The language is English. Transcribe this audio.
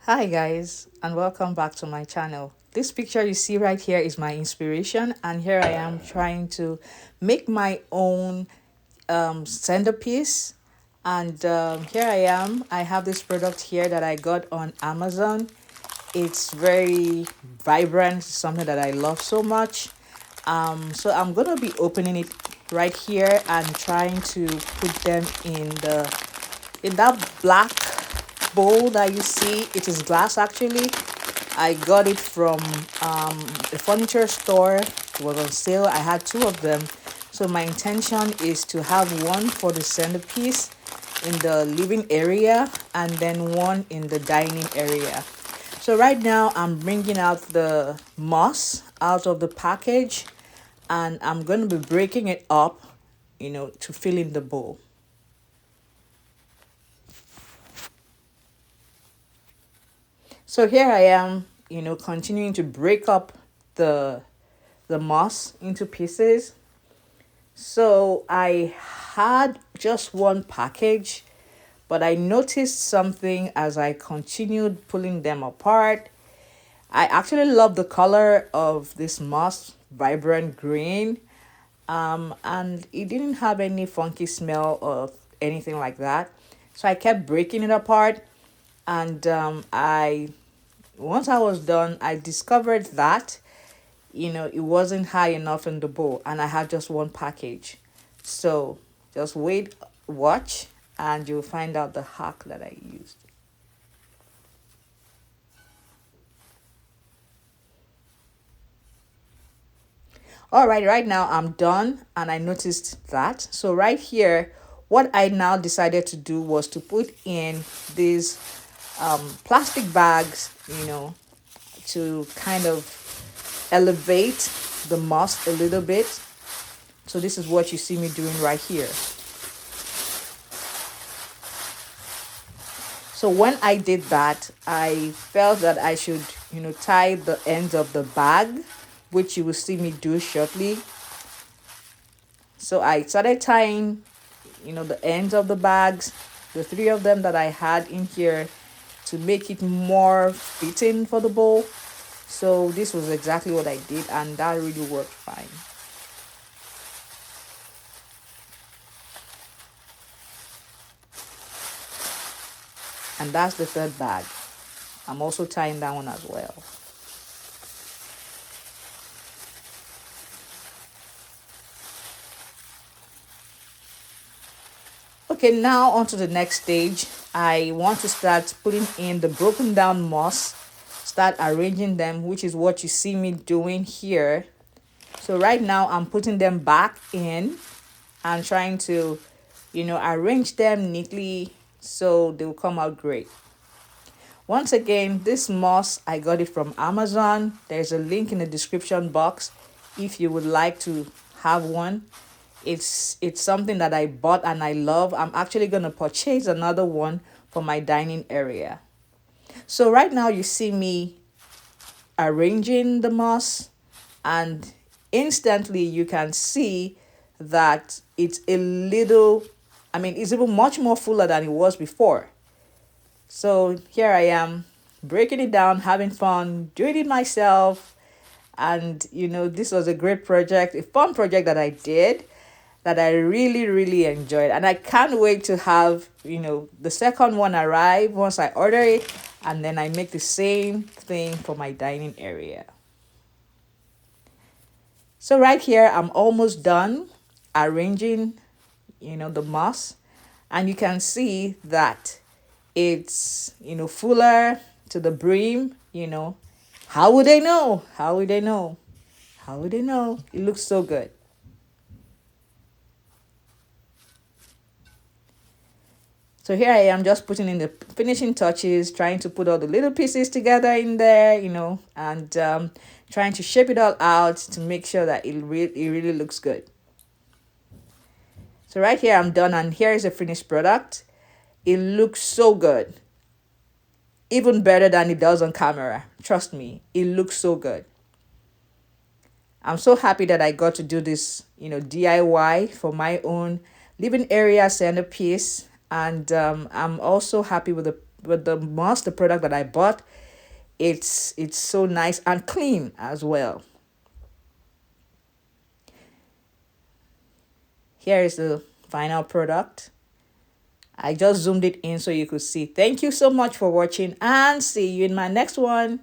Hi guys, and welcome back to my channel. This picture you see right here is my inspiration, and here I am trying to make my own centerpiece. And here I am. I have this product here that I got on Amazon. It's very vibrant, something that I love so much. So I'm gonna be opening it right here and trying to put them in that black bowl that you see. It is glass actually. I got it from a furniture store. It was on sale. I had two of them. So my intention is to have one for the centerpiece in the living area and then one in the dining area. So right now I'm bringing out the moss out of the package, and I'm going to be breaking it up, to fill in the bowl. So here I am, continuing to break up the moss into pieces. So I had just one package, but I noticed something as I continued pulling them apart. I actually love the color of this moss, vibrant green, and it didn't have any funky smell or anything like that. So I kept breaking it apart, and I once I was done, I discovered that it wasn't high enough in the bowl, and I had just one package. So just wait, watch, and you'll find out the hack that I used. All right, right now I'm done, and I noticed that. So right here, what I now decided to do was to put in these plastic bags, to kind of elevate the moss a little bit. So this is what you see me doing right here. So when I did that, I felt that I should, tie the ends of the bag, which you will see me do shortly. So I started tying, the ends of the bags, the three of them that I had in here, to make it more fitting for the bowl. So this was exactly what I did, and that really worked fine. And that's the third bag. I'm also tying that one as well. Okay, now on to the next stage. I want to start putting in the broken down moss, start arranging them, which is what you see me doing here. So right now I'm putting them back in and trying to, arrange them neatly so they will come out great. Once again, this moss, I got it from Amazon. There's a link in the description box if you would like to have one. It's something that I bought and I love. I'm actually going to purchase another one for my dining area. So right now you see me arranging the moss, and instantly you can see that it's a little, it's even much more fuller than it was before. So here I am breaking it down, having fun, doing it myself. And, this was a great project, a fun project that I did, that I really, really enjoyed. And I can't wait to have, the second one arrive once I order it. And then I make the same thing for my dining area. So right here, I'm almost done arranging, the moss. And you can see that it's, fuller to the brim. How would they know? How would they know? How would they know? It looks so good. So here I am just putting in the finishing touches, trying to put all the little pieces together in there, and trying to shape it all out to make sure that it really looks good. So right here I'm done, and here is the finished product. It looks so good. Even better than it does on camera. Trust me, it looks so good. I'm so happy that I got to do this, DIY for my own living area centerpiece. And I'm also happy with the but the moss, the product that I bought, it's so nice and clean as well. Here is the final product. I just zoomed it in so you could see. Thank you so much for watching, and see you in my next one.